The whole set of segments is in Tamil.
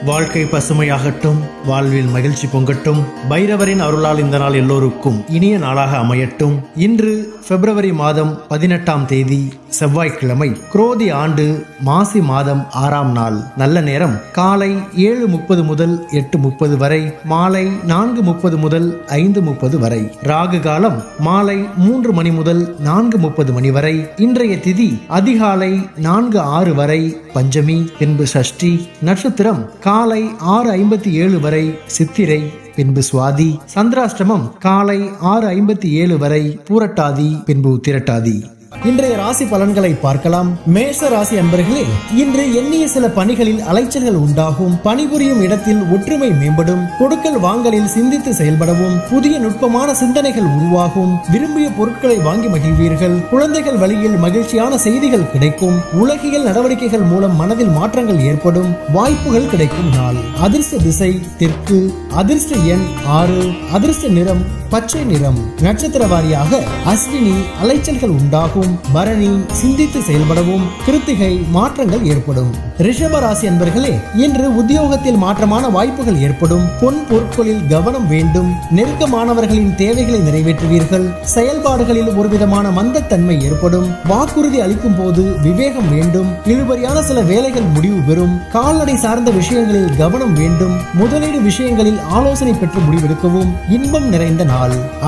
வாழ்க்கை பசுமையாகட்டும், வாழ்வில் மகிழ்ச்சி பொங்கட்டும். பைரவரின் அருளால் இந்த நாள் எல்லோருக்கும் இனிய நாளாக அமையட்டும். இன்று பிப்ரவரி மாதம் 18ஆம் தேதி செவ்வாய்க்கிழமை, குரோதி ஆண்டு மாசி மாதம் 6ஆம் நாள். நல்ல நேரம் காலை 7:30 முதல் 8:30 வரை, மாலை 4:30 முதல் 5:30 வரை. ராகு காலம் மாலை 3 மணி முதல் 4:30 மணி வரை. இன்றைய திதி அதிகாலை 4:06 வரை பஞ்சமி, பின்பு சஷ்டி. நட்சத்திரம் காலை 6:57 வரை சித்திரை, பின்பு சுவாதி. சந்திராஷ்டமம் காலை 6:57 வரை பூரட்டாதி, பின்பு உத்திரட்டாதி. இன்றைய ராசி பலன்களை பார்க்கலாம். மேஷ ராசி அன்பர்களே, இன்று எண்ணிய சில பணிகளில் அலைச்சல்கள் உண்டாகும். பணிபுரியும் இடத்தில் ஒற்றுமை மேம்படும். கொடுக்கல் வாங்கலில் சிந்தித்து செயல்படவும் புதிய நுட்பமான சிந்தனைகள் உருவாகும். விரும்பிய பொருட்களை வாங்கி மகிழ்வீர்கள். குழந்தைகள் வழியில் மகிழ்ச்சியான செய்திகள் கிடைக்கும். உலகியல் நடவடிக்கைகள் மூலம் மனதில் மாற்றங்கள் ஏற்படும். வாய்ப்புகள் கிடைக்கும் நாள். அதிர்ஷ்ட திசை தெற்கு. அதிர்ஷ்ட எண் 6. அதிர்ஷ்ட நிறம் பச்சை நிறம். நட்சத்திர வாரியாக அஸ்வினி அலைச்சல்கள் உண்டாகும். பரணி சிந்தித்து செயல்படவும். கிருத்திகை மாற்றங்கள் ஏற்படும். ரிஷப ராசி அன்பர்களே, இன்று உத்தியோகத்தில் மாற்றமான வாய்ப்புகள் ஏற்படும். பொன் பொருட்களில் கவனம் வேண்டும். நெருக்கமானவர்களின் தேவைகளை நிறைவேற்றுவீர்கள். செயல்பாடுகளில் ஒரு விதமான மந்தத்தன்மை ஏற்படும். வாக்குறுதி அளிக்கும் போது விவேகம் வேண்டும். இழுபறியான சில வேலைகள் முடிவு பெறும். கால்நடை சார்ந்த விஷயங்களில் கவனம் வேண்டும். முதலீடு விஷயங்களில் ஆலோசனை பெற்று முடிவெடுக்கவும். இன்பம் நிறைந்த நாள்.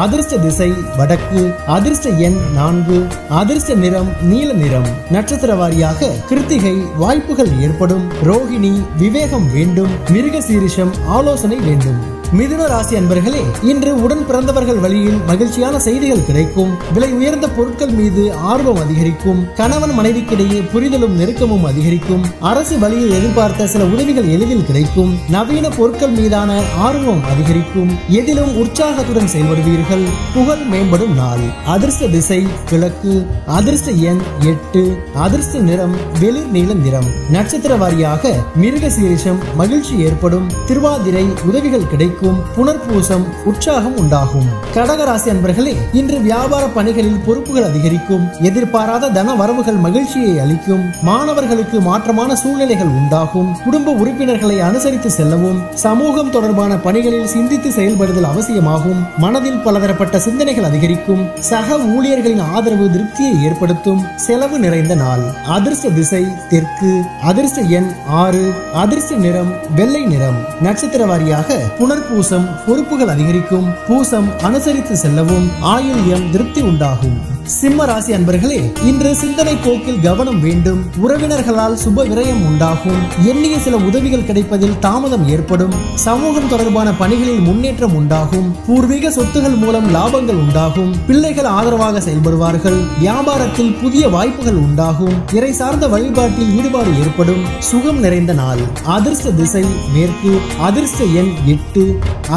அதிர்ஷ்ட திசை வடக்கு. அதிர்ஷ்ட எண் 4. அதிர்ஷ்ட நிறம் நீல நிறம். நட்சத்திர வாரியாக கிருத்திகை வாய்ப்புகள் ஏற்படும். ரோகிணி விவேகம் வேண்டும். மிருகசீரிஷம் ஆலோசனை வேண்டும். மிதுன ராசி அன்பர்களே, இன்று உடன் பிறந்தவர்கள் வழியில் மகிழ்ச்சியான செய்திகள் கிடைக்கும். விலை உயர்ந்த பொருட்கள் மீது ஆர்வம் அதிகரிக்கும். கணவன் மனைவிக்கிடையே புரிதலும் நெருக்கமும் அதிகரிக்கும். அரசு வழியில் எதிர்பார்த்த சில உதவிகள் எளிதில் கிடைக்கும். நவீன பொருட்கள் மீதான ஆர்வம் அதிகரிக்கும். எதிலும் உற்சாகத்துடன் செயல்படுவீர்கள். புகழ் மேம்படும் நாள். அதிர்ஷ்ட திசை கிழக்கு. அதிர்ஷ்ட எண் 8. அதிர்ஷ்ட நிறம் வெளிர் நீல நிறம். நட்சத்திர வாரியாக மிருகசீரிஷம் மகிழ்ச்சி ஏற்படும். திருவாதிரை உதவிகள் கிடைக்கும். புனர்பூசம் உற்சாகம் உண்டாகும். கடகராசி அன்பர்களே, இன்று வியாபார பணிகளில் பொறுப்புகள் அதிகரிக்கும். எதிர்பாராத தன வரவுகள் மகிழ்ச்சியை அளிக்கும். மாணவர்களுக்கு மாற்றமான சூழ்நிலைகள் உண்டாகும். குடும்ப உறுப்பினர்களை அனுசரித்து செல்லவும். சமூகம் தொடர்பான பணிகளில் சிந்தித்து செயல்படுதல் அவசியமாகும். மனதில் பலதரப்பட்ட சிந்தனைகள் அதிகரிக்கும். சக ஊழியர்களின் ஆதரவு திருப்தியை ஏற்படுத்தும். செலவு நிறைந்த நாள். அதிர்ஷ்ட திசை தெற்கு. அதிர்ஷ்ட எண் 6. அதிர்ஷ்ட நிறம் வெள்ளை நிறம். நட்சத்திர வாரியாக புனர்பூசம் பொறுப்புகள் அதிகரிக்கும். பூசம் அனுசரித்து செல்லவும். ஆயுள்யம் திருப்தி உண்டாகும். சிம்ம ராசி அன்பர்களே, இன்று சிந்தனை போக்கில் கவனம் வேண்டும். உறவினர்களால் சுப விரயம் உண்டாகும். எண்ணிய சில உதவிகள் கிடைப்பதில் தாமதம் ஏற்படும். சமூகம் தொடர்பான பணிகளில் முன்னேற்றம் உண்டாகும். பூர்வீக சொத்துகள் மூலம் லாபங்கள் உண்டாகும். பிள்ளைகள் ஆதரவாக செயல்படுவார்கள். வியாபாரத்தில் புதிய வாய்ப்புகள் உண்டாகும். இறை சார்ந்த வழிபாட்டில் ஈடுபாடு ஏற்படும். சுகம் நிறைந்த நாள். அதிர்ஷ்ட திசை மேற்கு. அதிர்ஷ்ட எண் 8.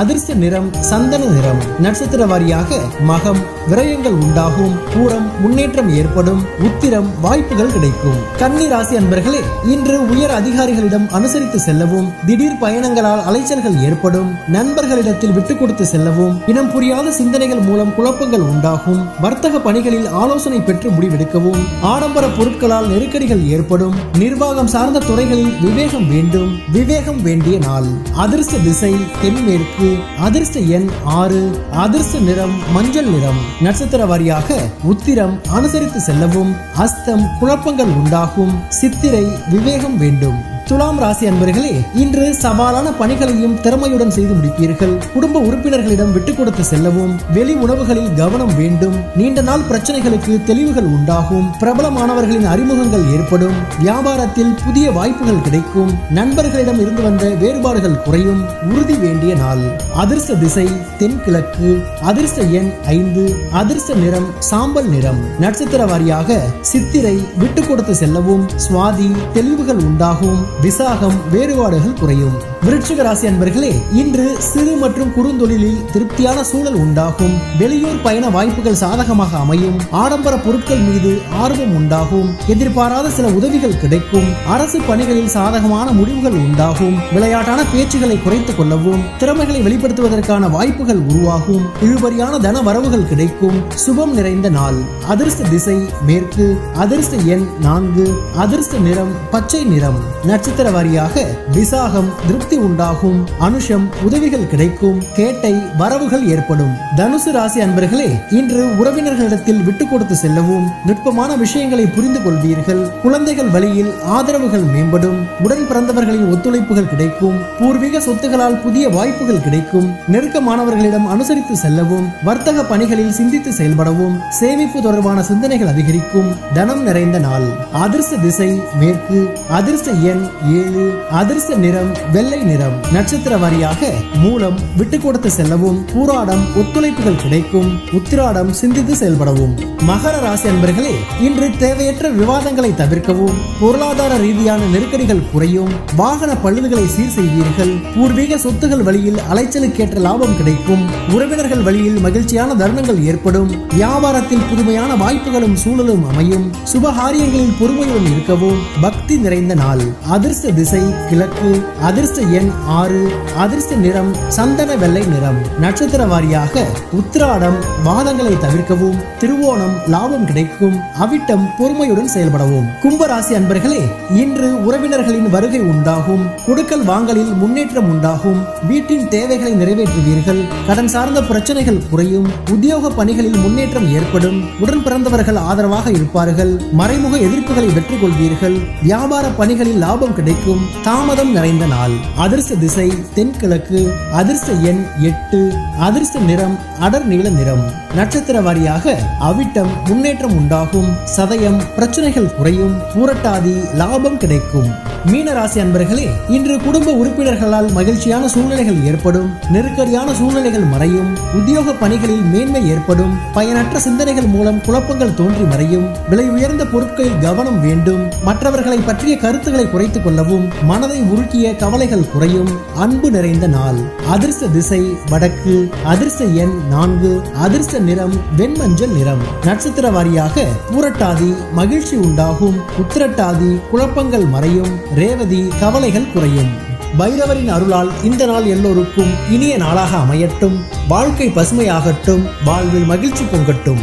அதிர்ஷ்ட நிறம் சந்தன நிறம். நட்சத்திர வாரியாக மகம் விரயங்கள் உண்டாகும். பூரம் முன்னேற்றம் ஏற்படும். உத்திரம் வாய்ப்புகள் கிடைக்கும். கன்னி ராசி அன்பர்களே, இன்று உயர் அதிகாரிகளிடம் அனுசரித்து செல்லவும். திடீர் பயணங்களால் அலைச்சல்கள் ஏற்படும். நண்பர்களிடத்தில் விட்டுக் கொடுத்து செல்லவும். இனம் புரியாத சிந்தனைகள் மூலம் குழப்பங்கள் உண்டாகும். வர்த்தக பணிகளில் ஆலோசனை பெற்று முடிவெடுக்கவும். ஆடம்பர பொருட்களால் நெருக்கடிகள் ஏற்படும். நிர்வாகம் சார்ந்த துறைகளில் விவேகம் வேண்டும். விவேகம் வேண்டிய நாள். அதிர்ஷ்ட திசை தென்மேற்கு. அதிர்ஷ்ட எண் 6. அதிர்ஷ்ட நிறம் மஞ்சள் நிறம். நட்சத்திர வாரியாக உத்திரம் அனுசரித்து செல்லவும். அஸ்தம் குழப்பங்கள் உண்டாகும். சித்திரை விவேகம் வேண்டும். துலாம் ராசி அன்பர்களே, இன்று சவாலான பணிகளையும் திறமையுடன் செய்து முடிப்பீர்கள். குடும்ப உறுப்பினர்களிடம் விட்டுக் கொடுத்து செல்லவும். வெளி உணவுகளில் கவனம் வேண்டும். நீண்ட நாள் பிரச்சனைகளுக்கு தெளிவுகள் உண்டாகும். பிரபலமானவர்களின் அறிமுகங்கள் ஏற்படும். வியாபாரத்தில் புதிய வாய்ப்புகள் கிடைக்கும். நண்பர்களிடம் இருந்து வந்த வேறுபாடுகள் குறையும். உறுதி வேண்டிய நாள். அதிர்ஷ்ட திசை தென்கிழக்கு. அதிர்ஷ்ட எண் 5. அதிர்ஷ்ட நிறம் சாம்பல் நிறம். நட்சத்திர வாரியாக சித்திரை விட்டுக் கொடுத்து செல்லவும். சுவாதி தெளிவுகள் உண்டாகும். விசாகம் வேறுபாடுகள் குறையும். விருச்சிக ராசி அன்பர்களே, இன்று சிறு மற்றும் குறுந்தொழிலில் திருப்தியான சூழல் உண்டாகும். வெளியூர் பயண வாய்ப்புகள் சாதகமாக அமையும். ஆடம்பர பொருட்கள் மீது ஆர்வம் உண்டாகும். எதிர்பாராத சில உதவிகள் கிடைக்கும். அரசு பணிகளில் சாதகமான முடிவுகள் உண்டாகும். விளையாட்டான பேச்சுகளை குறைத்துக் கொள்ளவும். திறமைகளை வெளிப்படுத்துவதற்கான வாய்ப்புகள் உருவாகும். இழுபறியான தன வரவுகள் கிடைக்கும். சுபம் நிறைந்த நாள். அதிர்ஷ்ட திசை மேற்கு. அதிர்ஷ்ட எண் 4. அதிர்ஷ்ட நிறம் பச்சை நிறம். நட்சத்திர வாரியாக விசாகம் திருப்தி உண்டாகும், அனுஷம் உதவிகள் கிடைக்கும், கேட்டை வரவுகள் ஏற்படும். தனுசு ராசி அன்பர்களே, இன்று உறவினர்களிடத்தில் விட்டு கொடுத்து செல்லவும், நுட்பமான விஷயங்களை புரிந்து கொள்வீர்கள். குழந்தைகள் வழியில் ஆதரவுகள் மேம்படும், உடன் பிறந்தவர்களின் ஒத்துழைப்புகள் கிடைக்கும், பூர்வீக சொத்துகளால் புதிய வாய்ப்புகள் கிடைக்கும். நெருக்கமானவர்களிடம் அனுசரித்து செல்லவும், வர்த்தக பணிகளில் சிந்தித்து செயல்படவும், சேமிப்பு தொடர்பான சிந்தனைகள் அதிகரிக்கும். தனம் நிறைந்த நாள். அதிர்ஷ்ட திசை மேற்கு, அதிர்ஷ்ட எண் 7, அதிர்ஷ்ட நிறம் வெள்ளை நிறம். நட்சத்திர வாரியாக மூலம் விட்டு கொடுத்து செல்லவும், பூராடம் ஒத்துழைப்புகள் கிடைக்கும், உத்திராடம் சிந்தித்து செயல்படவும். மகர ராசி அன்பர்களே, இன்று தேவையற்ற விவாதங்களை தவிர்க்கவும், பொருளாதார ரீதியான நெருக்கடிகள் குறையும், வாகன பழுதுகளை சீர் செய்வீர்கள். பூர்வீக சொத்துகள் வழியில் அலைச்சலுக்கேற்ற லாபம் கிடைக்கும், உறவினர்கள் வழியில் மகிழ்ச்சியான தருணங்கள் ஏற்படும், வியாபாரத்தில் புதுமையான வாய்ப்புகளும் சூழலும் அமையும், சுபகாரியங்களில் பொறுமையுடன் இருக்கவும். பக்தி நிறைந்த நாள். அதிர்ஷ்ட திசை கிழக்கு, அதிர்ஷ்ட எண் 6, அதிர்ஷ்ட நிறம் சந்தன வெள்ளை நிறம். நட்சத்திர வாரியாக உத்திராடம் வாதங்களை தவிர்க்கவும், திருவோணம் லாபம் கிடைக்கும், அவிட்டம் பொறுமையுடன் செயல்படவும். கும்பராசி அன்பர்களே, இன்று உறவினர்களின் வருகை உண்டாகும், கொடுக்கல் வாங்கலில் முன்னேற்றம் உண்டாகும், வீட்டின் தேவைகளை நிறைவேற்றுவீர்கள், கடன் சார்ந்த பிரச்சனைகள் குறையும், உத்தியோக பணிகளில் முன்னேற்றம் ஏற்படும், உடன் பிறந்தவர்கள் ஆதரவாக இருப்பார்கள், மறைமுக எதிர்ப்புகளை வெற்றி கொள்வீர்கள், வியாபார பணிகளில் லாபம் கிடைக்கும், தாமதம் நிறைந்த நாள். அதிர்ஷ்ட திசை தென்கிழக்கு, அதிர்ஷ்ட எண் 8, அதிர்ஷ்ட நிறம் அடர் நீல நிறம். நட்சத்திர வாரியாக அவிட்டம் முன்னேற்றம் உண்டாகும், சதயம் பிரச்சனைகள் குறையும், பூரட்டாதி லாபம் கிடைக்கும். மீனராசி அன்பர்களே, இன்று குடும்ப உறுப்பினர்களால் மகிழ்ச்சியான சூழ்நிலைகள் ஏற்படும், நெருக்கடியான சூழ்நிலைகள் மறையும், உத்தியோக பணிகளில் மேன்மை ஏற்படும், பயனற்ற சிந்தனைகள் மூலம் குழப்பங்கள் தோன்றி மறையும், விலை உயர்ந்த பொருட்களில் கவனம் வேண்டும், மற்றவர்களை பற்றிய கருத்துக்களை குறைத்துக் கொள்ளவும், மனதை உருக்கிய கவலைகள் குறையும். அன்பு நிறைந்த நாள். அதிர்ஷ்ட திசை வடக்கு, அதிர்ஷ்ட எண் 4, அதிர்ஷ்ட நிறம் வெண்மஞ்சள் நிறம். நட்சத்திர வாரியாக பூரட்டாதி மகிழ்ச்சி உண்டாகும், உத்திரட்டாதி குழப்பங்கள் மறையும், ரேவதி கவலைகள் குறையும். பைரவரின் அருளால் இந்த நாள் எல்லோருக்கும் இனிய நாளாக அமையட்டும். வாழ்க்கை பசுமையாகட்டும், வாழ்வில் மகிழ்ச்சி பொங்கட்டும்.